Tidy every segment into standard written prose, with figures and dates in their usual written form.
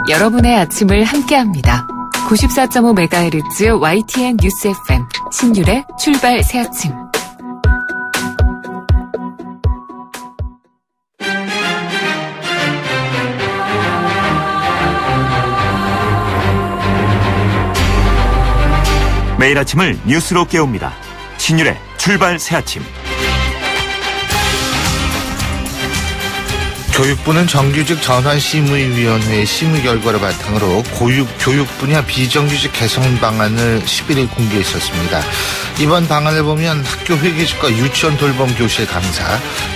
여러분의 아침을 함께합니다. 94.5MHz YTN 뉴스 FM 신율의 출발 새 아침. 매일 아침을 뉴스로 깨웁니다. 신율의 출발 새 아침. 교육부는 정규직 전환심의위원회의 심의 결과를 바탕으로 교육 분야 비정규직 개선 방안을 11일 공개했었습니다. 이번 방안을 보면 학교 회계직과 유치원 돌봄 교실 강사,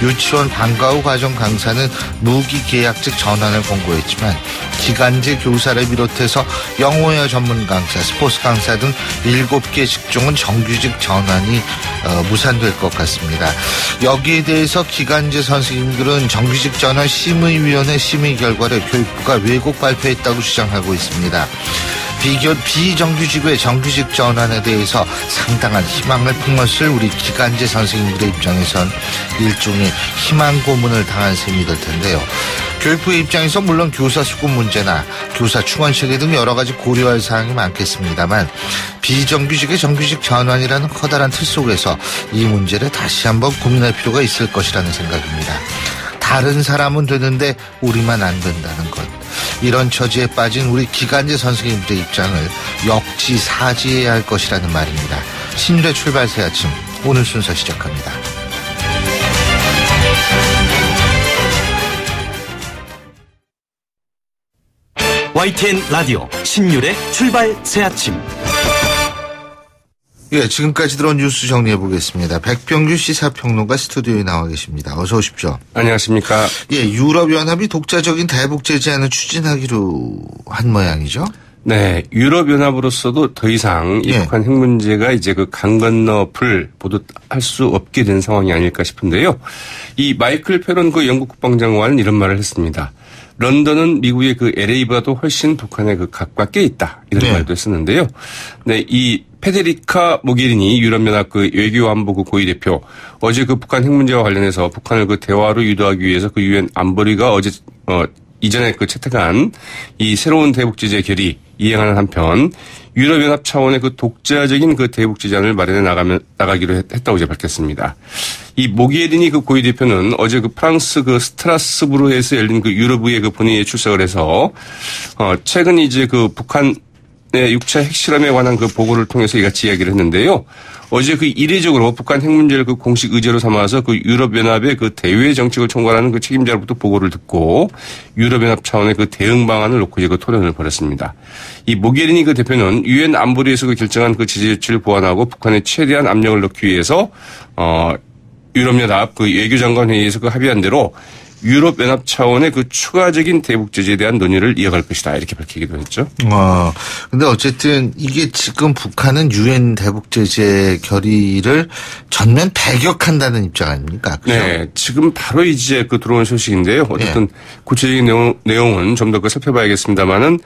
유치원 방과 후 과정 강사는 무기계약직 전환을 권고했지만 기간제 교사를 비롯해서 영어회화 전문 강사, 스포츠 강사 등 7개 직종은 정규직 전환이 무산될 것 같습니다. 여기에 대해서 기간제 선생님들은 정규직 전환 심의위원회 심의 결과를 교육부가 왜곡 발표했다고 주장하고 있습니다. 비정규직의 정규직 전환에 대해서 상당한 희망을 품었을 우리 기간제 선생님들의 입장에선 일종의 희망 고문을 당한 셈이 될 텐데요. 교육부의 입장에서 물론 교사 수급 문제나 교사 충원 체계 등 여러 가지 고려할 사항이 많겠습니다만 비정규직의 정규직 전환이라는 커다란 틀 속에서 이 문제를 다시 한번 고민할 필요가 있을 것이라는 생각입니다. 다른 사람은 되는데 우리만 안 된다는 것. 이런 처지에 빠진 우리 기간제 선생님들의 입장을 역지사지해야 할 것이라는 말입니다. 신율의 출발 새 아침, 오늘 순서 시작합니다. YTN 라디오 신율의 출발 새 아침. 예, 지금까지 들어온 뉴스 정리해 보겠습니다. 백병규 시사평론가 스튜디오에 나와 계십니다. 어서 오십시오. 안녕하십니까. 예, 유럽연합이 독자적인 대북 제재안을 추진하기로 한 모양이죠? 네, 유럽연합으로서도 더 이상 이 북한 핵 문제가 이제 그 강 건너 풀 보듯할 수 없게 된 상황이 아닐까 싶은데요. 이 마이클 페론 그 영국 국방장관은 이런 말을 했습니다. 런던은 미국의 그 LA보다도 훨씬 북한에 그 가깝게 있다. 이런 말도 했었는데요. 네, 이 페데리카 모게리니 유럽연합 그 외교안보국 고위대표 어제 그 북한 핵 문제와 관련해서 북한을 그 대화로 유도하기 위해서 그 유엔 안보리가 어제 이전에 그 채택한 이 새로운 대북 제재 결의 이행하는 한편 유럽연합 차원의 그 독자적인 그 대북 제재안을 마련해 나가기로 했다고 이제 밝혔습니다. 이 모게리니 그 고위대표는 어제 그 프랑스 그 스트라스부르에서 열린 그 유럽의회 그 본회의에 출석을 해서 최근 이제 그 북한 육차 핵실험에 관한 그 보고를 통해서 이같이 이야기를 했는데요. 어제 그 이례적으로 북한 핵 문제를 그 공식 의제로 삼아서 그 유럽연합의 그 대외 정책을 총괄하는 그 책임자로부터 보고를 듣고 유럽연합 차원의 그 대응 방안을 놓고 이제 그 토론을 벌였습니다. 이 모게리니 그 대표는 유엔 안보리에서 그 결정한 그 제재 조치를 보완하고 북한에 최대한 압력을 넣기 위해서 유럽연합 그 외교장관 회의에서 그 합의한 대로 유럽연합 차원의 그 추가적인 대북 제재에 대한 논의를 이어갈 것이다. 이렇게 밝히기도 했죠. 근데 어쨌든 이게 지금 북한은 유엔 대북 제재 결의를 전면 배격한다는 입장 아닙니까? 그죠? 네. 지금 바로 이제 그 들어온 소식인데요. 어쨌든 구체적인 내용은 좀 더 그 살펴봐야겠습니다만은,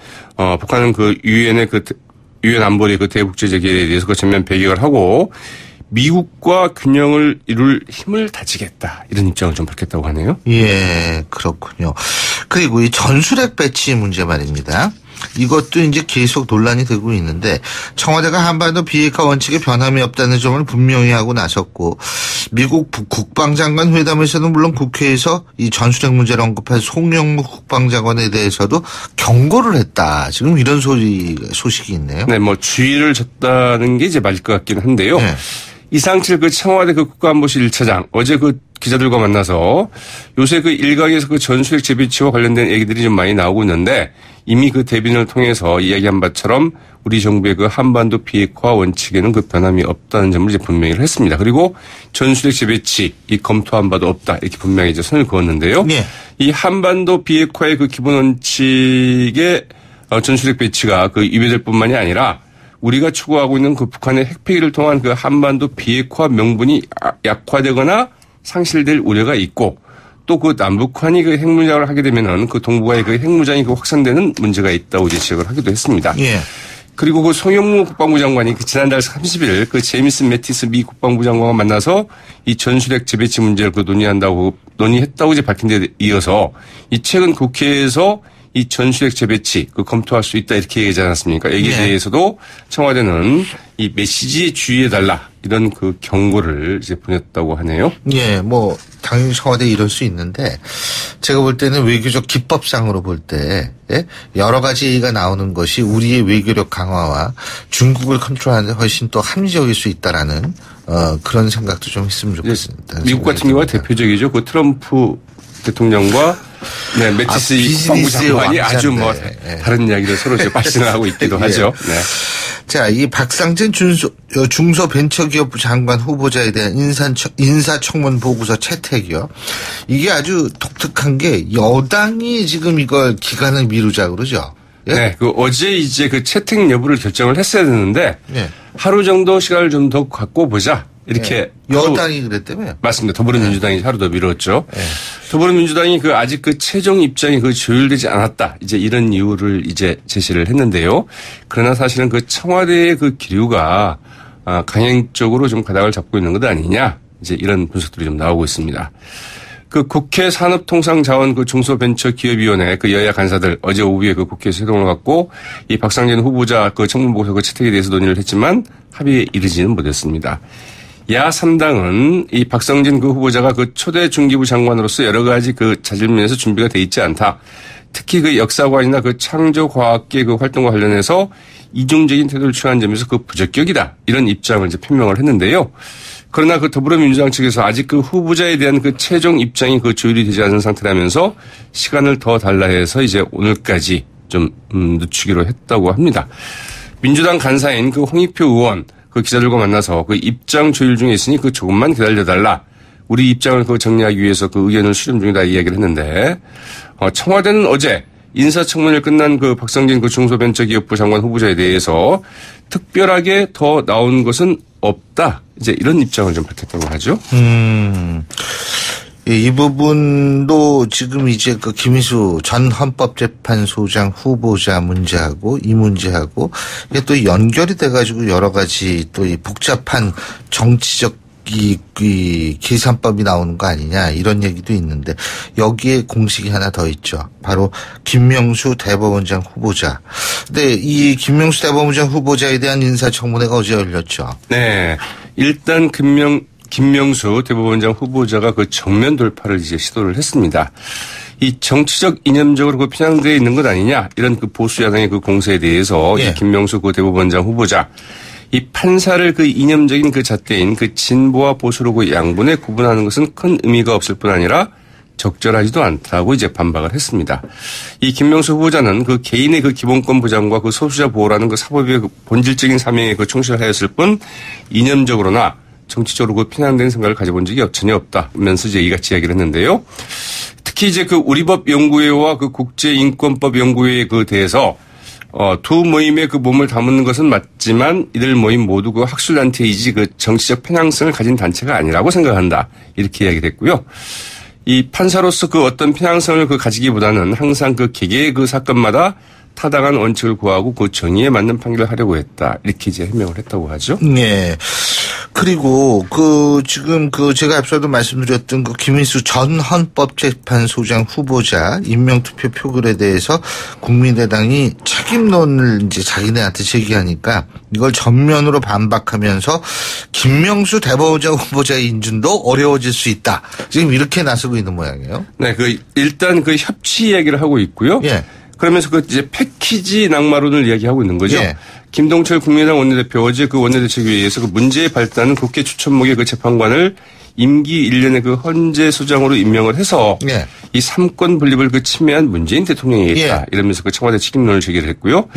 북한은 그 유엔의 그 유엔 안보리 그 대북 제재 결의에 대해서 그 전면 배격을 하고 미국과 균형을 이룰 힘을 다지겠다. 이런 입장을 좀 밝혔다고 하네요. 예, 그렇군요. 그리고 이 전술핵 배치 문제 말입니다. 이것도 이제 계속 논란이 되고 있는데 청와대가 한반도 비핵화 원칙에 변함이 없다는 점을 분명히 하고 나섰고 미국 국방장관 회담에서는 물론 국회에서 이 전술핵 문제를 언급한 송영무 국방장관에 대해서도 경고를 했다. 지금 이런 소식이 있네요. 네, 뭐 주의를 줬다는 게 이제 맞을 것 같긴 한데요. 네. 이상칠 그 청와대 그 국가안보실 1차장 어제 그 기자들과 만나서 요새 그 일각에서 그 전술핵 재배치와 관련된 얘기들이 좀 많이 나오고 있는데 이미 그 대변인을 통해서 이야기한 바처럼 우리 정부의 그 한반도 비핵화 원칙에는 그 변함이 없다는 점을 이제 분명히 했습니다. 그리고 전술핵 재배치 이 검토한 바도 없다 이렇게 분명히 이제 선을 그었는데요. 네. 이 한반도 비핵화의 그 기본 원칙의 전술핵 배치가 그 위배될 뿐만이 아니라 우리가 추구하고 있는 그 북한의 핵폐기를 통한 그 한반도 비핵화 명분이 약화되거나 상실될 우려가 있고 또 그 남북한이 그 핵무장을 하게 되면은 그 동북아의 그 핵무장이 그 확산되는 문제가 있다고 이제 지적을 하기도 했습니다. 예. 그리고 그 송영무 국방부 장관이 그 지난달 30일 그 제임스 매티스 미 국방부 장관과 만나서 이 전술핵 재배치 문제를 그 논의했다고 이제 밝힌 데 이어서 이 최근 국회에서 이 전술핵 재배치 검토할 수 있다 이렇게 얘기하지 않았습니까? 여기에 대해서도 청와대는 이 메시지에 주의해달라 이런 경고를 이제 보냈다고 하네요. 예, 뭐 당연히 청와대 이럴 수 있는데 제가 볼 때는 외교적 기법상으로 볼 때 여러 가지 얘기가 나오는 것이 우리의 외교력 강화와 중국을 컨트롤하는 데 훨씬 또 합리적일 수 있다라는 그런 생각도 좀 했으면 좋겠습니다. 미국 같은 경우가 대표적이죠. 트럼프 대통령과 매티스 법무 장관이 아주 다른 이야기를 서로 발신을 하고 있기도 하죠. 네. 자, 이 박상진 중소벤처기업부 장관 후보자에 대한 인사청문 보고서 채택이요. 이게 아주 독특한 게 여당이 지금 이걸 기간을 미루자 그러죠. 예? 네, 어제 이제 채택 여부를 결정을 했어야 되는데 하루 정도 시간을 좀 더 갖고 보자. 이렇게 여당이 그랬다며요? 맞습니다. 더불어민주당이 하루 더 미뤘죠. 더불어민주당이 아직 최종 입장이 조율되지 않았다. 이제 이런 이유를 이제 제시를 했는데요. 그러나 사실은 청와대의 기류가 강행적으로 좀 가닥을 잡고 있는 것 아니냐. 이제 이런 분석들이 좀 나오고 있습니다. 국회 산업통상자원 중소벤처기업위원회 여야 간사들 어제 오후에 국회에서 회동을 갖고 이 박상진 후보자 청문보고서 채택에 대해서 논의를 했지만 합의에 이르지는 못했습니다. 야 3당은 이 박상진 후보자가 초대 중기부 장관으로서 여러 가지 자질면에서 준비가 돼 있지 않다. 특히 역사관이나 창조과학계 활동과 관련해서 이중적인 태도를 취한 점에서 부적격이다. 이런 입장을 이제 표명을 했는데요. 그러나 더불어민주당 측에서 아직 후보자에 대한 최종 입장이 조율이 되지 않은 상태라면서 시간을 더 달라 해서 이제 오늘까지 좀 늦추기로 했다고 합니다. 민주당 간사인 홍익표 의원 기자들과 만나서 입장 조율 중에 있으니 조금만 기다려달라. 우리 입장을 정리하기 위해서 의견을 수렴 중이다 이야기를 했는데 청와대는 어제 인사청문회를 끝난 박상진 중소벤처기업부 장관 후보자에 대해서 특별하게 더 나온 것은 없다. 이제 이런 입장을 좀 밝혔다고 하죠. 이 부분도 지금 이제 김희수 전 헌법재판소장 후보자 문제하고 이 문제하고 이게 또 연결이 돼가지고 여러 가지 또 이 복잡한 정치적 이 계산법이 나오는 거 아니냐 이런 얘기도 있는데 여기에 공식이 하나 더 있죠. 바로 김명수 대법원장 후보자. 근데 이 김명수 대법원장 후보자에 대한 인사청문회가 어제 열렸죠. 네. 일단 김명수 대법원장 후보자가 정면 돌파를 이제 시도를 했습니다. 이 정치적 이념적으로 편향되어 있는 것 아니냐 이런 보수 야당의 공세에 대해서 이 김명수 대법원장 후보자 이 판사를 이념적인 잣대인 진보와 보수로 양분에 구분하는 것은 큰 의미가 없을 뿐 아니라 적절하지도 않다고 이제 반박을 했습니다. 이 김명수 후보자는 개인의 기본권 보장과 소수자 보호라는 사법의 본질적인 사명에 충실을 하였을 뿐 이념적으로나 정치적으로 편향된 생각을 가져본 적이 전혀 없다면서 이제 이같이 이야기를 했는데요. 특히 이제 우리법 연구회와 국제인권법 연구회에 대해서 두 모임의 몸을 담는 것은 맞지만 이들 모임 모두 학술단체이지 정치적 편향성을 가진 단체가 아니라고 생각한다. 이렇게 이야기를 했고요. 이 판사로서 어떤 편향성을 가지기보다는 항상 개개의 사건마다 타당한 원칙을 구하고 정의에 맞는 판결을 하려고 했다. 이렇게 이제 해명을 했다고 하죠. 네. 그리고 지금 제가 앞서도 말씀드렸던 김인수 전 헌법재판소장 후보자 임명투표 표결에 대해서 국민의당이 책임론을 이제 자기네한테 제기하니까 이걸 전면으로 반박하면서 김명수 대법원장 후보자의 인준도 어려워질 수 있다. 지금 이렇게 나서고 있는 모양이에요. 네, 일단 협치 이야기를 하고 있고요. 예. 그러면서 이제 패키지 낙마론을 이야기하고 있는 거죠. 예. 김동철 국민의당 원내대표 어제 원내대책회의에서 문제에 발단한 국회 추천목의 재판관을 임기 1년의 헌재 소장으로 임명을 해서 이 삼권 분립을 침해한 문재인 대통령이 있다. 이러면서 청와대 책임론을 제기를 했고요.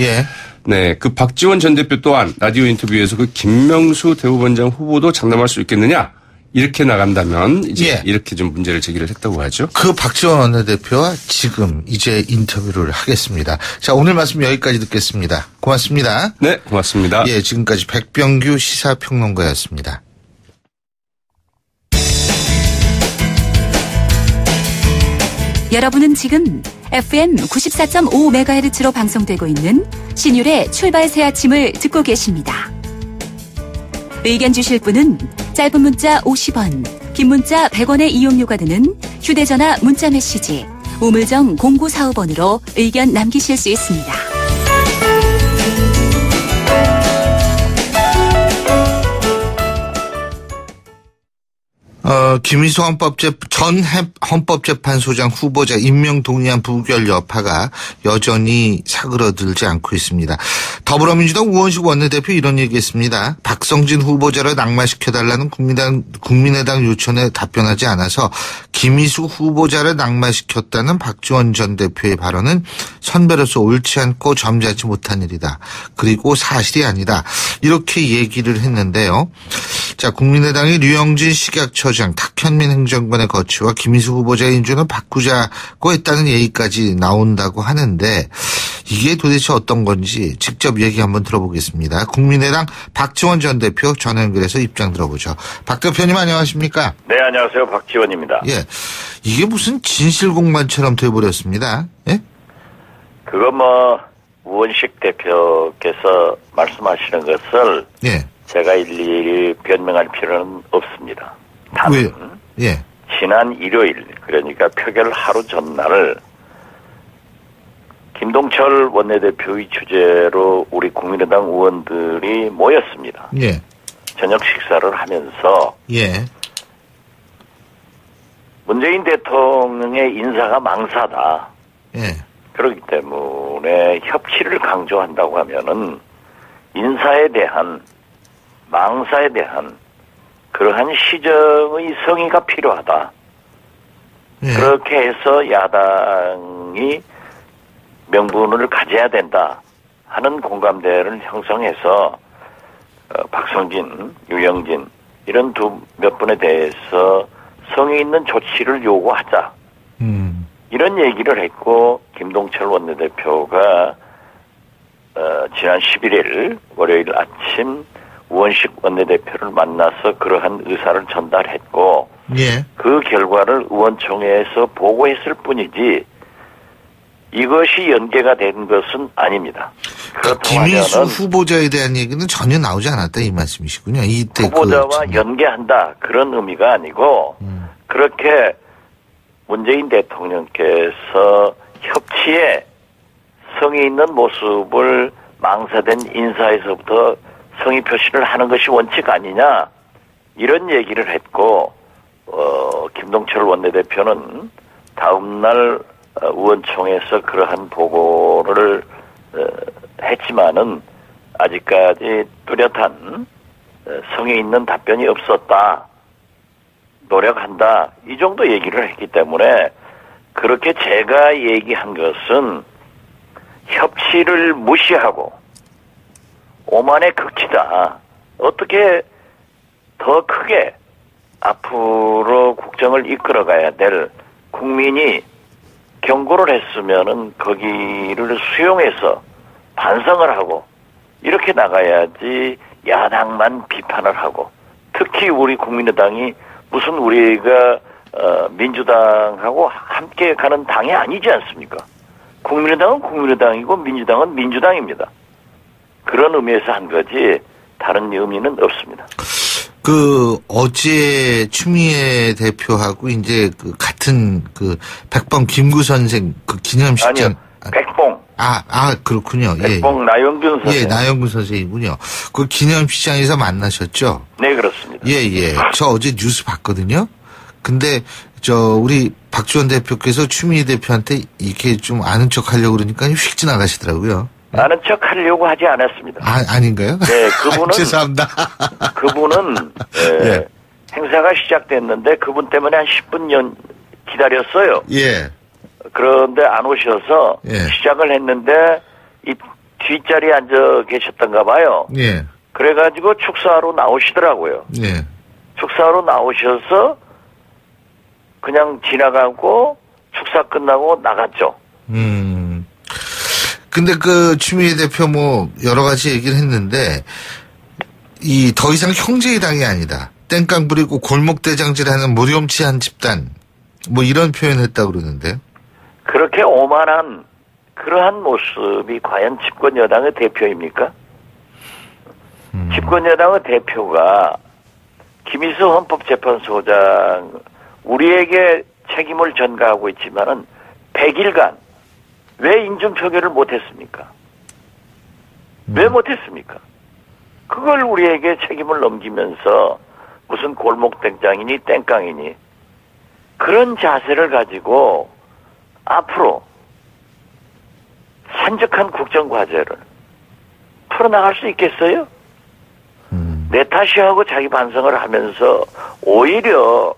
네, 박지원 전 대표 또한 라디오 인터뷰에서 김명수 대법원장 후보도 장담할 수 있겠느냐? 이렇게 나간다면 이제 이렇게 좀 문제를 제기를 했다고 하죠. 박지원 원내대표와 지금 이제 인터뷰를 하겠습니다. 자, 오늘 말씀 여기까지 듣겠습니다. 고맙습니다. 네, 고맙습니다. 예, 지금까지 백병규 시사평론가였습니다. 여러분은 지금 FM 94.5MHz로 방송되고 있는 신율의 출발 새 아침을 듣고 계십니다. 의견 주실 분은 짧은 문자 50원, 긴 문자 100원의 이용료가 드는 휴대전화 문자 메시지 우물정 0945번으로 의견 남기실 수 있습니다. 김희수 전 헌법재판소장 후보자 임명 동의안 부결 여파가 여전히 사그러들지 않고 있습니다. 더불어민주당 우원식 원내대표 이런 얘기했습니다. 박성진 후보자를 낙마시켜달라는 국민의당 요청에 답변하지 않아서 김희수 후보자를 낙마시켰다는 박지원 전 대표의 발언은 선배로서 옳지 않고 점잖지 못한 일이다. 그리고 사실이 아니다. 이렇게 얘기를 했는데요. 자, 국민의당의 류영진 식약처장, 탁현민 행정관의 거취와 김희수 후보자의 인준을 바꾸자고 했다는 얘기까지 나온다고 하는데 이게 도대체 어떤 건지 직접 얘기 한번 들어보겠습니다. 국민의당 박지원 전 대표 전화 연결해서 입장 들어보죠. 박 대표님 안녕하십니까? 네, 안녕하세요. 박지원입니다. 예, 이게 무슨 진실공방처럼 돼버렸습니다. 예? 그거 우원식 대표께서 말씀하시는 것을 예. 제가 일일이 변명할 필요는 없습니다. 다만 왜? 예. 지난 일요일, 그러니까 표결 하루 전날 김동철 원내대표의 주재로 우리 국민의당 의원들이 모였습니다. 예. 저녁 식사를 하면서 예. 문재인 대통령의 인사가 망사다. 예. 그렇기 때문에 협치를 강조한다고 하면은 인사에 대한 망사에 대한 그러한 시정의 성의가 필요하다. 예. 그렇게 해서 야당이 명분을 가져야 된다 하는 공감대를 형성해서 박성진, 유영진 이런 몇 분에 대해서 성의 있는 조치를 요구하자. 이런 얘기를 했고 김동철 원내대표가 지난 11일 월요일 아침 우원식 원내대표를 만나서 그러한 의사를 전달했고 예. 그 결과를 의원총회에서 보고했을 뿐이지 이것이 연계가 된 것은 아닙니다. 그러니까 김희수 후보자에 대한 얘기는 전혀 나오지 않았다 이 말씀이시군요. 이때 후보자와 연계한다 그런 의미가 아니고 그렇게 문재인 대통령께서 협치에 성의 있는 모습을 망사된 인사에서부터 성의 표시를 하는 것이 원칙 아니냐 이런 얘기를 했고 김동철 원내대표는 다음날 의원총회에서 그러한 보고를 했지만은 아직까지 뚜렷한 성의 있는 답변이 없었다. 노력한다. 이 정도 얘기를 했기 때문에 그렇게 제가 얘기한 것은 협치를 무시하고 오만의 극치다. 어떻게 더 크게 앞으로 국정을 이끌어가야 될 국민이 경고를 했으면은 거기를 수용해서 반성을 하고 이렇게 나가야지 야당만 비판을 하고 특히 우리 국민의당이 무슨 우리가 민주당하고 함께 가는 당이 아니지 않습니까? 국민의당은 국민의당이고 민주당은 민주당입니다. 그런 의미에서 한 거지 다른 의미는 없습니다. 어제 추미애 대표하고 이제 같은 백범 김구 선생 기념식장. 아니요, 백봉. 그렇군요. 백봉 나영균 선생. 예, 나영균 선생이군요. 그 기념식장에서 만나셨죠? 네, 그렇습니다. 예. 저 어제 뉴스 봤거든요. 근데 우리 박지원 대표께서 추미애 대표한테 이렇게 좀 아는 척 하려고 그러니까 휙 지나가시더라고요. 아는 척 하려고 하지 않았습니다. 아닌가요? 네, 그분은. 죄송합니다. 그분은, 예. 행사가 시작됐는데 그분 때문에 한 10분 기다렸어요. 예. 그런데 안 오셔서 예. 시작을 했는데 이 뒷자리에 앉아 계셨던가 봐요. 예. 그래가지고 축사하러 나오시더라고요. 예. 축사하러 나오셔서 그냥 지나가고 축사 끝나고 나갔죠. 근데 추미애 대표 여러 가지 얘기를 했는데 더 이상 형제의 당이 아니다. 땡깡 부리고 골목대장질하는 무렴치한 집단 이런 표현을 했다고 그러는데요. 그렇게 오만한 그러한 모습이 과연 집권 여당의 대표입니까? 집권 여당의 대표가 김희수 헌법재판소장 우리에게 책임을 전가하고 있지만은 100일간 왜 인준 표결을 못했습니까? 왜 못했습니까? 그걸 우리에게 책임을 넘기면서 무슨 골목땡장이니 땡깡이니 그런 자세를 가지고 앞으로 산적한 국정과제를 풀어나갈 수 있겠어요? 내 탓이하고 자기 반성을 하면서 오히려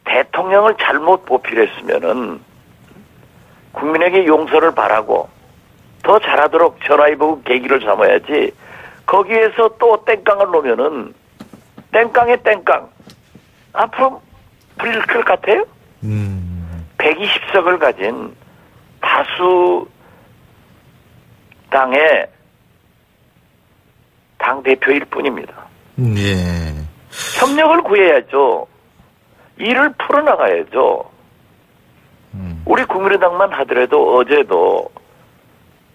대통령을 잘못 보필했으면은 국민에게 용서를 바라고 더 잘하도록 전화해보고 계기를 삼아야지 거기에서 또 땡깡을 놓으면은 땡깡의 땡깡 앞으로 불릴 것 같아요? 120석을 가진 다수 당의 당대표일 뿐입니다. 예. 협력을 구해야죠. 일을 풀어나가야죠. 우리 국민의당만 하더라도 어제도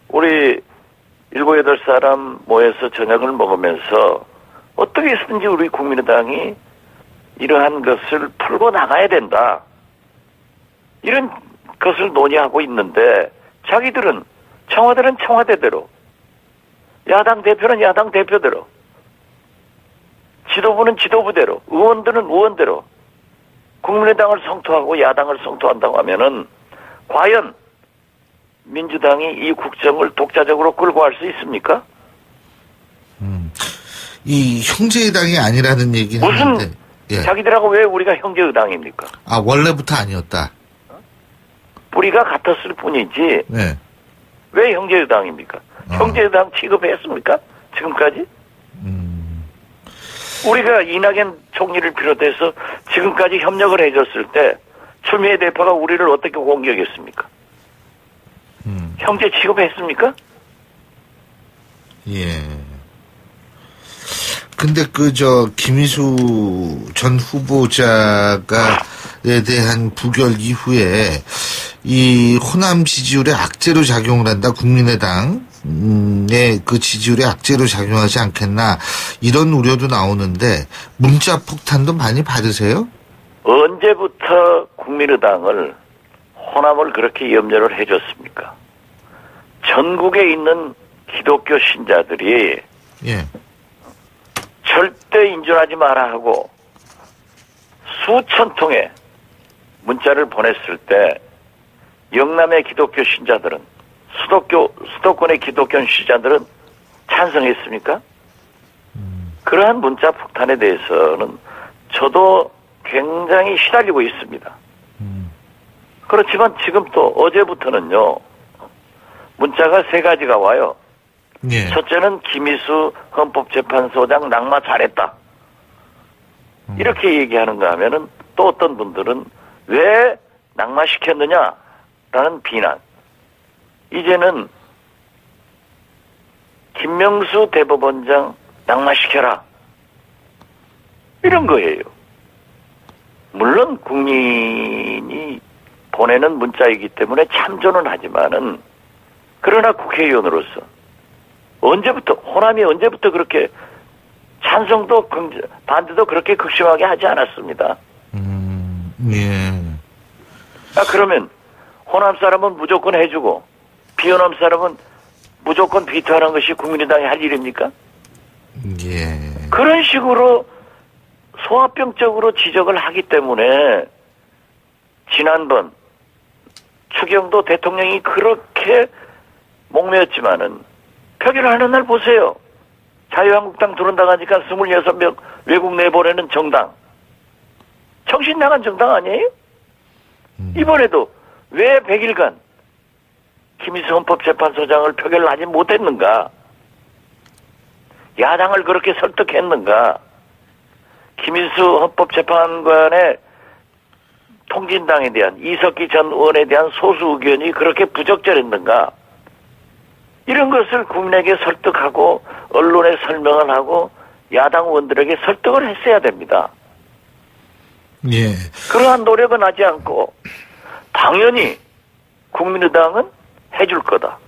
우리 7, 8사람 모여서 저녁을 먹으면서 어떻게 해서든지 우리 국민의당이 이러한 것을 풀고 나가야 된다. 이런 것을 논의하고 있는데 자기들은 청와대는 청와대대로 야당 대표는 야당 대표대로 지도부는 지도부대로 의원들은 의원대로 국민의당을 성토하고 야당을 성토한다고 하면은 과연 민주당이 이 국정을 독자적으로 끌고 갈 수 있습니까? 이 형제의당이 아니라는 얘기는 무슨 하는데, 예. 자기들하고 왜 우리가 형제의당입니까? 아, 원래부터 아니었다. 뿌리가 같았을 뿐이지 네. 왜 형제의당입니까? 형제의당 취급했습니까? 지금까지? 우리가 이낙연 총리를 비롯해서 지금까지 협력을 해줬을 때 추미애 대표가 우리를 어떻게 공격했습니까? 형제 취급했습니까? 예. 근데 김희수 전 후보자에 대한 부결 이후에 이 호남 지지율에 악재로 작용을 한다. 국민의당의 그 지지율에 악재로 작용하지 않겠나 이런 우려도 나오는데 문자 폭탄도 많이 받으세요? 언제부터 국민의당을 호남을 그렇게 염려를 해줬습니까? 전국에 있는 기독교 신자들이 예. 절대 인준하지 마라 하고 수천 통의 문자를 보냈을 때 영남의 기독교 신자들은 수도권의 기독교 신자들은 찬성했습니까? 그러한 문자 폭탄에 대해서는 저도 굉장히 시달리고 있습니다. 그렇지만 지금 또 어제부터는요 문자가 3가지가 와요. 예. 첫째는 김희수 헌법재판소장 낙마 잘했다. 이렇게 얘기하는가 하면은 또 어떤 분들은 왜 낙마시켰느냐라는 비난. 이제는 김명수 대법원장 낙마시켜라. 이런 거예요. 물론 국민이 보내는 문자이기 때문에 참조는 하지만은 그러나 국회의원으로서 언제부터 호남이 언제부터 그렇게 찬성도 반대도 그렇게 극심하게 하지 않았습니다. 예. 그러면 호남 사람은 무조건 해주고 비호남 사람은 무조건 비토하는 것이 국민의당이 할 일입니까? 예. 그런 식으로 소화병적으로 지적을 하기 때문에 지난번 추경도 대통령이 그렇게 목매었지만은 표결하는 날 보세요. 자유한국당 들어온다고 하니까 26명 외국 내보내는 정당. 정신 나간 정당 아니에요? 이번에도 왜 100일간 김희수 헌법재판소장을 표결하지 못했는가? 야당을 그렇게 설득했는가? 김희수 헌법재판관의 통진당에 대한 이석기 전 의원에 대한 소수 의견이 그렇게 부적절했는가? 이런 것을 국민에게 설득하고 언론에 설명을 하고 야당 의원들에게 설득을 했어야 됩니다. 예. 그러한 노력은 하지 않고 당연히 국민의당은 해줄 거다.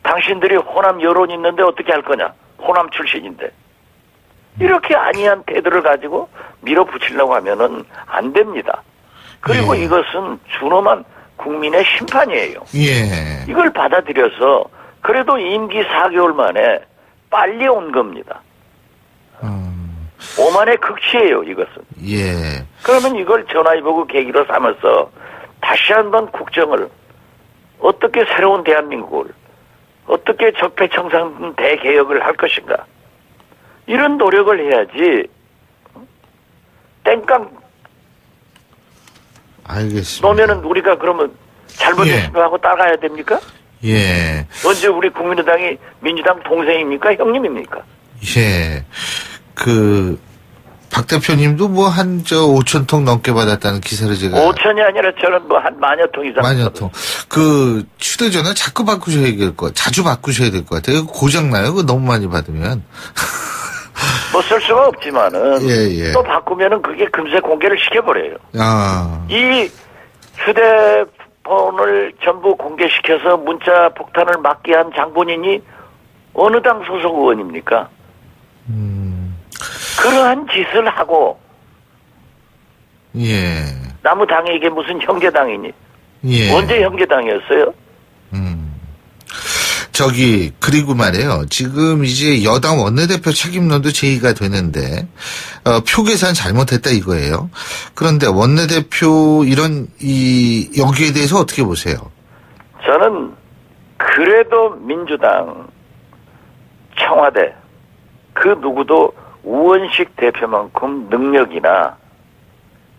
당신들이 호남 여론이 있는데 어떻게 할 거냐. 호남 출신인데. 이렇게 아니한 태도를 가지고 밀어붙이려고 하면은 안 됩니다. 그리고 이것은 준엄한 국민의 심판이에요. 예. 이걸 받아들여서 그래도 임기 4개월 만에 빨리 온 겁니다. 오만의 극치예요, 이것은. 예. 그러면 이걸 전화위복의 계기로 삼아서 다시 한번 국정을 어떻게 새로운 대한민국을 어떻게 적폐청산 대개혁을 할 것인가. 이런 노력을 해야지 땡깡 알겠습니다. 놓으면은 우리가 그러면 잘못했습니다 예. 하고 따라가야 됩니까? 예. 언제 우리 국민의당이 민주당 동생입니까? 형님입니까? 예. 박 대표님도 뭐 5,000통 넘게 받았다는 기사를 제가. 5천이 아니라 저는 뭐 한 10,000통 이상. 10,000통. 휴대전화 자주 바꾸셔야 될 것 같아요. 고장나요? 그거 너무 많이 받으면. 뭐 쓸 수가 없지만은. 예. 또 바꾸면은 그게 금세 공개를 시켜버려요. 아. 이 휴대폰을 전부 공개시켜서 문자 폭탄을 막게 한 장본인이 어느 당 소속 의원입니까? 그러한 짓을 하고 예. 남의 당이 이게 무슨 형제당이니? 예. 언제 형제당이었어요? 그리고 말이에요. 지금 이제 여당 원내대표 책임론도 제의가 되는데, 표 계산 잘못했다 이거예요. 그런데 원내대표 여기에 대해서 어떻게 보세요? 저는 그래도 민주당, 청와대, 그 누구도 우원식 대표만큼 능력이나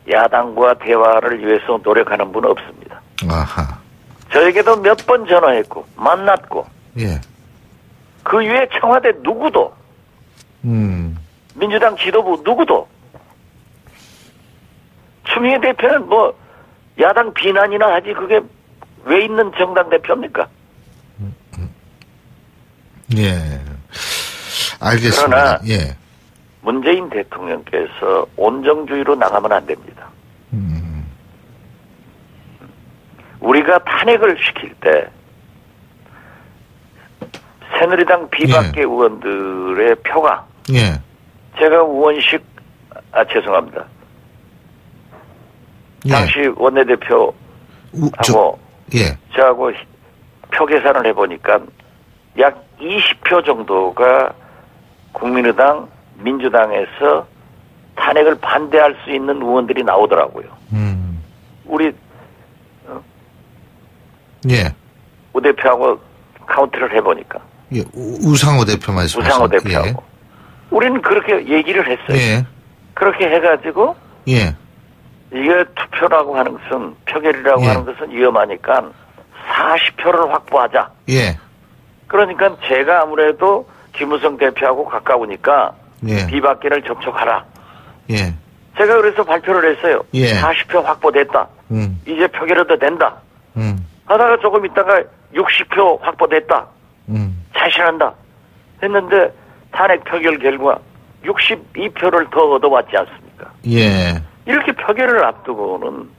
야당과 대화를 위해서 노력하는 분은 없습니다. 아하. 저에게도 몇 번 전화했고 만났고 예. 그 위에 청와대 누구도 민주당 지도부 누구도 추미애 대표는 뭐 야당 비난이나 하지 그게 왜 있는 정당 대표입니까? 예. 알겠습니다. 그러나 예. 문재인 대통령께서 온정주의로 나가면 안 됩니다. 우리가 탄핵을 시킬 때 새누리당 비박계 의원들의 표가 제가 우원식 죄송합니다. 당시 원내대표하고 저하고 표 계산을 해보니까 약 20표 정도가 국민의당, 민주당에서 탄핵을 반대할 수 있는 의원들이 나오더라고요. 우리 우 대표하고 카운트를 해보니까. 예, 우상호 대표 말씀하시죠. 우상호 대표하고. 우리는 그렇게 얘기를 했어요. 그렇게 해가지고 이게 투표라고 하는 것은 표결이라고 하는 것은 위험하니까 40표를 확보하자. 그러니까 제가 아무래도 김무성 대표하고 가까우니까 비박계를 접촉하라. 제가 그래서 발표를 했어요. 40표 확보됐다. 이제 표결해도 된다. 하다가 조금 있다가 60표 확보됐다. 자신한다. 했는데 탄핵 표결 결과 62표를 더 얻어왔지 않습니까? 이렇게 표결을 앞두고는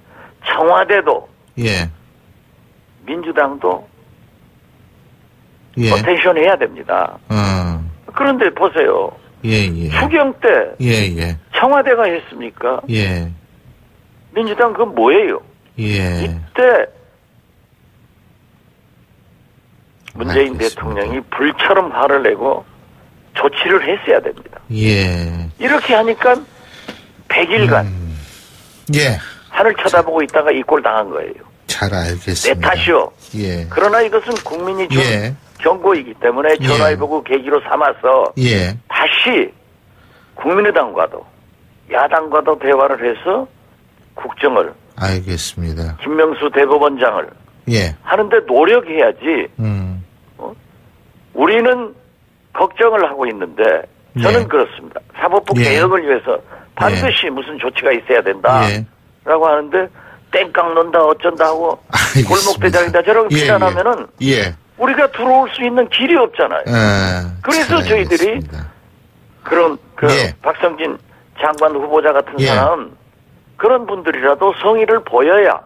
청와대도 민주당도 어텐션 해야 됩니다. 그런데 보세요. 추경 때 청와대가 했습니까? 민주당 그건 뭐예요? 이때 문재인 대통령이 불처럼 화를 내고 조치를 했어야 됩니다. 이렇게 하니까 100일간 하늘 쳐다보고 있다가 이 꼴 당한 거예요. 잘 알겠습니다. 내 탓이요. 그러나 이것은 국민이 준 경고이기 때문에 전화위복의 계기로 삼아서 다시 국민의당과도 야당과도 대화를 해서 국정을 알겠습니다. 김명수 대법원장을 하는데 노력해야지. 우리는 걱정을 하고 있는데 저는 그렇습니다. 사법부 개혁을 위해서 반드시 무슨 조치가 있어야 된다라고 하는데 땡깡 논다 어쩐다 하고 골목대장이다 저렇게 비난하면은 우리가 들어올 수 있는 길이 없잖아요. 그래서 저희들이 그런 박성진 장관 후보자 같은 사람 그런 분들이라도 성의를 보여야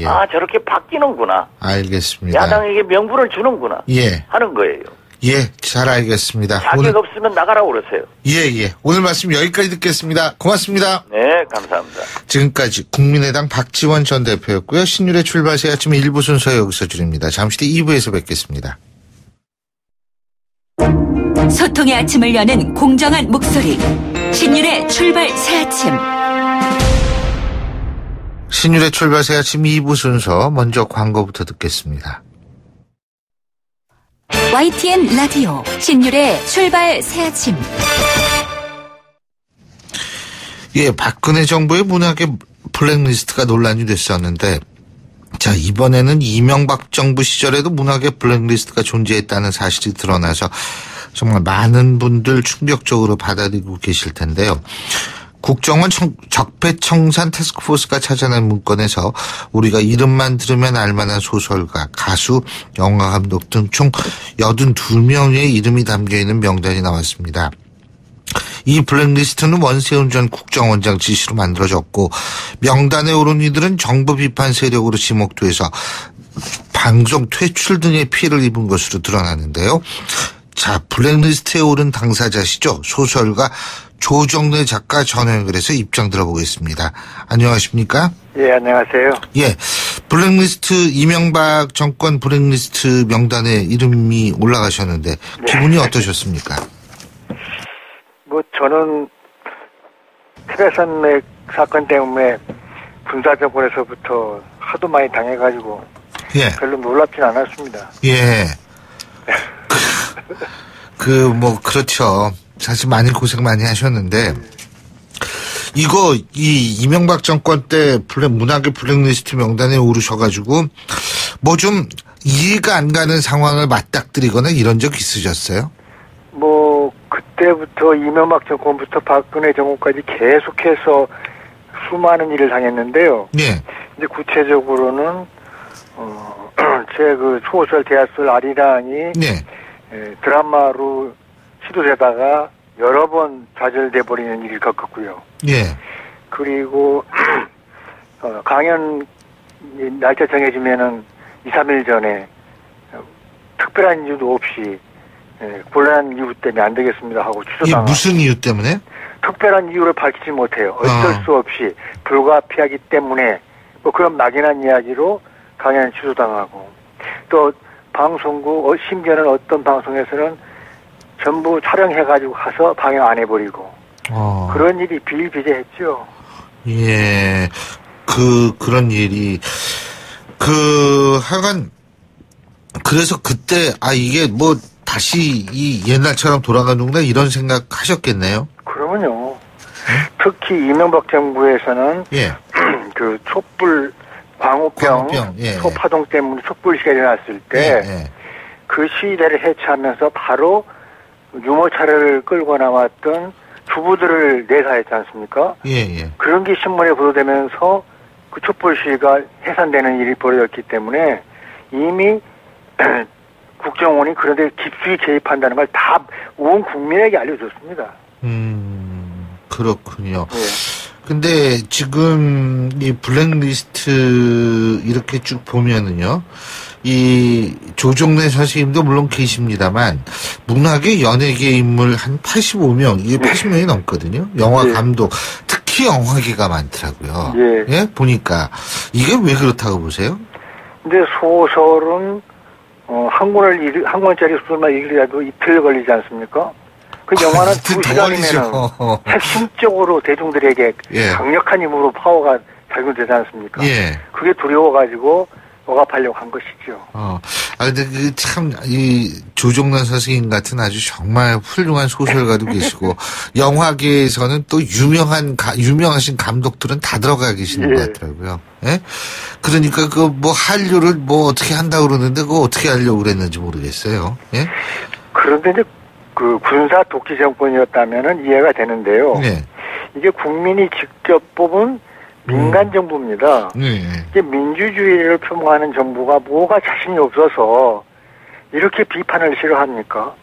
아 저렇게 바뀌는구나. 알겠습니다. 야당에게 명분을 주는구나 하는 거예요. 예, 잘 알겠습니다. 자격 없으면 나가라고 그러세요. 예. 오늘 말씀 여기까지 듣겠습니다. 고맙습니다. 네, 감사합니다. 지금까지 국민의당 박지원 전 대표였고요. 신율의 출발 새 아침 1부 순서 여기서 줄입니다. 잠시 뒤 2부에서 뵙겠습니다. 소통의 아침을 여는 공정한 목소리. 신율의 출발 새 아침. 신율의 출발 새 아침 2부 순서 먼저 광고부터 듣겠습니다. YTN 라디오 신율의 출발 새 아침. 예, 박근혜 정부의 문학의 블랙리스트가 논란이 됐었는데, 자, 이번에는 이명박 정부 시절에도 문학의 블랙리스트가 존재했다는 사실이 드러나서 정말 많은 분들 충격적으로 받아들이고 계실 텐데요. 국정원 적폐청산 태스크포스가 찾아낸 문건에서 우리가 이름만 들으면 알만한 소설가, 가수, 영화감독 등 총 82명의 이름이 담겨있는 명단이 나왔습니다. 이 블랙리스트는 원세훈 전 국정원장 지시로 만들어졌고 명단에 오른 이들은 정부 비판 세력으로 지목돼서 방송 퇴출 등의 피해를 입은 것으로 드러나는데요. 자, 블랙리스트에 오른 당사자시죠. 소설가 조정래 작가 전화 연결해서 입장 들어보겠습니다. 안녕하십니까? 예, 안녕하세요. 예, 블랙리스트, 이명박 정권 블랙리스트 명단에 이름이 올라가셨는데 기분이 어떠셨습니까? 저는 티베산맥 사건 때문에 군사정권에서부터 하도 많이 당해가지고 예, 별로 놀랍진 않았습니다. 예. 그렇죠. 사실 많이 고생 많이 하셨는데, 이 이명박 정권 때 문학의 블랙리스트 명단에 오르셔가지고, 좀 이해가 안 가는 상황을 맞닥뜨리거나 이런 적 있으셨어요? 그때부터 이명박 정권부터 박근혜 정권까지 계속해서 수많은 일을 당했는데요. 예. 이제 구체적으로는, 제 소설 대하설 아리랑이 네. 드라마로 시도되다가 여러 번 좌절돼 버리는 일을 겪었고요. 예. 그리고 강연 날짜 정해지면은 2, 3일 전에 특별한 이유도 없이 곤란한 이유 때문에 안 되겠습니다 하고 취소당하고. 무슨 이유 때문에? 특별한 이유를 밝히지 못해요. 어쩔 수 없이 불가피하기 때문에 그런 막연한 이야기로 강연 취소당하고, 또 방송국 심지어는 어떤 방송에서는 전부 촬영해가지고 가서 방영 안 해버리고 그런 일이 비일비재했죠. 예, 그런 일이 하여간 그래서 그때 이게 다시 이 옛날처럼 돌아가는구나 이런 생각 하셨겠네요. 그러면요. 특히 이명박 정부에서는 예. 촛불 광우병, 예. 초파동 때문에 촛불 시위가 일어났을 때 그 시위대를 해체하면서 바로 유모차를 끌고 나왔던 주부들을 내사했지 않습니까? 예. 그런 게 신문에 보도되면서 그 촛불 시위가 해산되는 일이 벌어졌기 때문에 이미 국정원이 그런데 깊숙이 개입한다는 걸 다 온 국민에게 알려줬습니다. 그렇군요. 예. 근데 지금 이 블랙리스트 이렇게 쭉 보면은요, 이 조정래 선생님도 물론 계십니다만 문학의 연예계 인물 한 85명, 이게 80명이 넘거든요. 영화 감독, 특히 영화계가 많더라고요. 예, 보니까 이게 왜 그렇다고 보세요? 근데 소설은 한 권짜리 소설만 읽으려도 이틀 걸리지 않습니까? 그 영화는 2시간이면 핵심적으로 대중들에게 강력한 힘으로 파워가 작용되지 않습니까? 그게 두려워가지고 억압하려고 한 것이죠. 근데 이 조정래 선생님 같은 아주 정말 훌륭한 소설가도 계시고, 영화계에서는 또 유명하신 감독들은 다 들어가 계시는 것 같더라고요. 예? 그러니까 한류를 어떻게 한다고 그러는데, 그거 어떻게 하려고 그랬는지 모르겠어요. 예? 그런데 이제 군사 독재 정권이었다면은 이해가 되는데요. 이게 국민이 직접 뽑은 민간 정부입니다. 이게 민주주의를 표방하는 정부가 뭐가 자신이 없어서 이렇게 비판을 싫어합니까?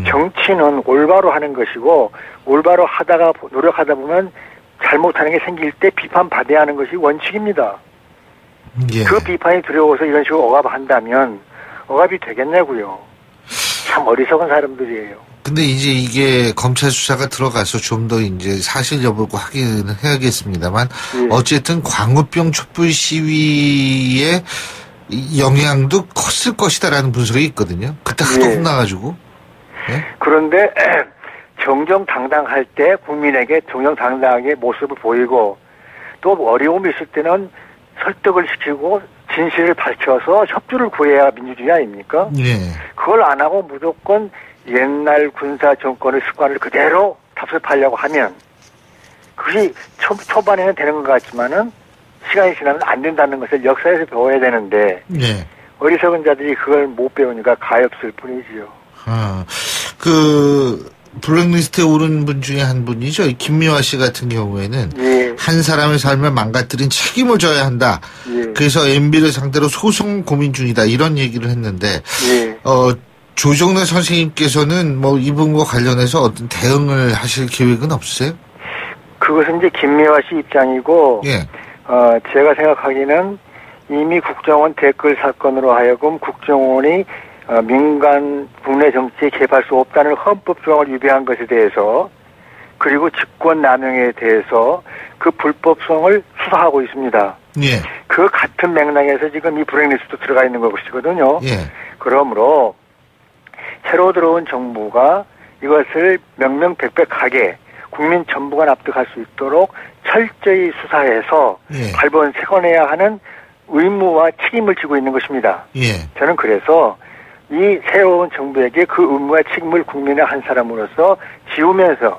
정치는 올바로 하는 것이고, 올바로 노력하다 보면 잘못하는 게 생길 때 비판받아야 하는 것이 원칙입니다. 그 비판이 두려워서 이런 식으로 억압한다면 억압이 되겠냐고요. 참 어리석은 사람들이에요. 근데 이제 이게 검찰 수사가 들어가서 좀 더 이제 사실 여부를 확인을 해야겠습니다만 어쨌든 광우병 촛불 시위의 영향도 컸을 것이다라는 분석이 있거든요. 그때 하도 혼나가지고. 네? 그런데 정정당당할 때 국민에게 정정당당하게 모습을 보이고 또 어려움이 있을 때는 설득을 시키고 진실을 밝혀서 협조를 구해야 민주주의 아닙니까? 그걸 안 하고 무조건 옛날 군사 정권의 습관을 그대로 답습하려고 하면 그것이 초반에는 되는 것 같지만은 시간이 지나면 안 된다는 것을 역사에서 배워야 되는데 어리석은 자들이 그걸 못 배우니까 가엾을 뿐이지요. 블랙리스트에 오른 분 중에 한 분이죠. 김미화 씨 같은 경우에는 한 사람의 삶을 망가뜨린 책임을 져야 한다. 그래서 MB를 상대로 소송 고민 중이다. 이런 얘기를 했는데 조정래 선생님께서는 뭐 이분과 관련해서 어떤 대응을 하실 계획은 없으세요? 그것은 이제 김미화 씨 입장이고 제가 생각하기는 이미 국정원 댓글 사건으로 하여금 국정원이 민간 국내 정치에 개입할 수 없다는 헌법 조항을 위배한 것에 대해서 그리고 직권 남용에 대해서 그 불법성을 수사하고 있습니다. 그 같은 맥락에서 지금 이 블랙리스트도 들어가 있는 것이거든요. 그러므로 새로 들어온 정부가 이것을 명명백백하게 국민 전부가 납득할 수 있도록 철저히 수사해서 발본색원해야 하는 의무와 책임을 지고 있는 것입니다. 저는 그래서 이 새로운 정부에게 그 의무와 책임을 국민의 한 사람으로서 지우면서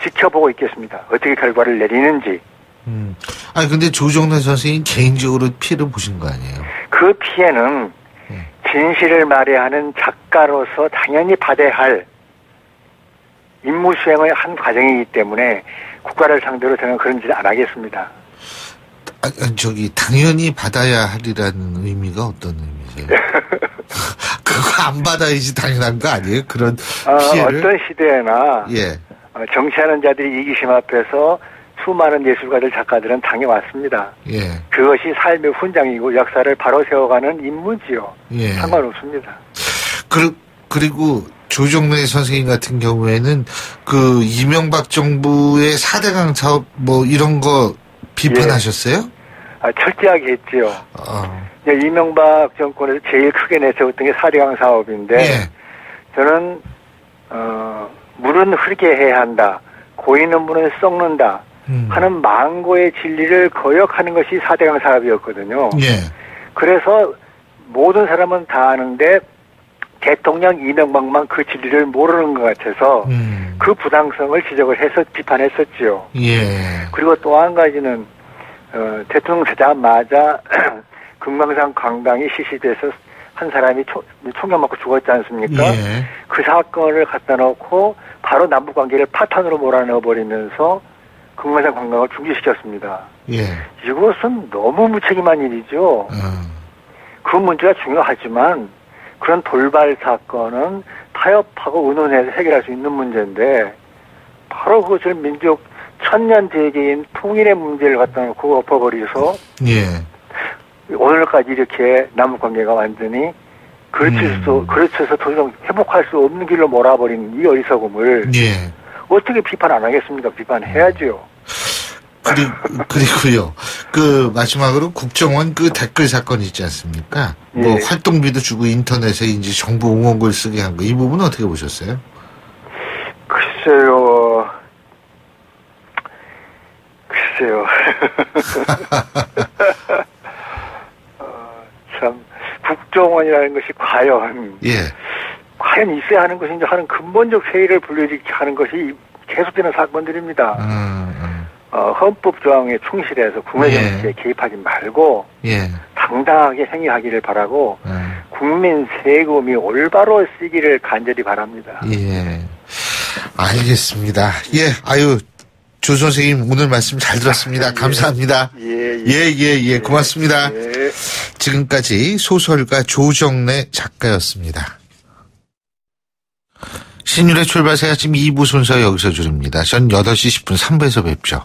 지켜보고 있겠습니다. 어떻게 결과를 내리는지. 아니 근데 조정래 선생님 개인적으로 피해를 보신 거 아니에요? 그 피해는 진실을 말해야 하는 작가로서 당연히 받아야 할 임무 수행의 한 과정이기 때문에 국가를 상대로 저는 그런 짓을 안 하겠습니다. 당연히 받아야 하리라는 의미가 어떤 의미세요? 그거 안 받아야지 당연한 거 아니에요? 그런 피해를? 어떤 시대나 정치하는 자들이 이기심 앞에서 수많은 예술가들, 작가들은 당해왔습니다. 그것이 삶의 훈장이고 역사를 바로 세워가는 임무지요. 상관없습니다. 그리고 조정래 선생님 같은 경우에는 그 이명박 정부의 4대강 사업 뭐 이런 거 비판하셨어요? 철저하게 했지요. 이명박 정권에서 제일 크게 내세웠던 게 4대강 사업인데 저는 물은 흐르게 해야 한다. 고이는 물은 썩는다. 하는 망고의 진리를 거역하는 것이 4대강 사업이었거든요. 그래서 모든 사람은 다 아는데 대통령 이명박만 그 진리를 모르는 것 같아서 그 부당성을 지적을 해서 비판했었지요. 그리고 또 한 가지는 대통령 되자마자 금강산 관광이 실시돼서 한 사람이 총격 맞고 죽었지 않습니까? 그 사건을 갖다 놓고 바로 남북관계를 파탄으로 몰아넣어버리면서 금강산 관광을 중지시켰습니다. 이것은 너무 무책임한 일이죠. 그 문제가 중요하지만 그런 돌발 사건은 타협하고 의논해서 해결할 수 있는 문제인데 바로 그것을 민족 천년 대계인 통일의 문제를 갖다 놓고 엎어버려서 오늘까지 이렇게 남북관계가 완전히 그르쳐서 더 이상 회복할 수 없는 길로 몰아버린 이 어리석음을 어떻게 비판 안 하겠습니까? 비판해야죠. 그리고요. 마지막으로 국정원 댓글 사건 있지 않습니까? 뭐 활동비도 주고 인터넷에 이제 정부 응원글 쓰게 한 거, 이 부분은 어떻게 보셨어요? 글쎄요. 참, 국정원이라는 것이 과연 있어야 하는 것인지 하는 근본적 회의를 불러일으키게 하는 것이 계속되는 사건들입니다. 헌법 조항에 충실해서 국내 정치에 개입하지 말고 당당하게 행위하기를 바라고 국민 세금이 올바로 쓰기를 간절히 바랍니다. 알겠습니다. 조 선생님 오늘 말씀 잘 들었습니다. 감사합니다. 고맙습니다. 지금까지 소설가 조정래 작가였습니다. 신율의 출발 새아침 2부 순서 여기서 줄입니다. 전 8시 10분 3부에서 뵙죠.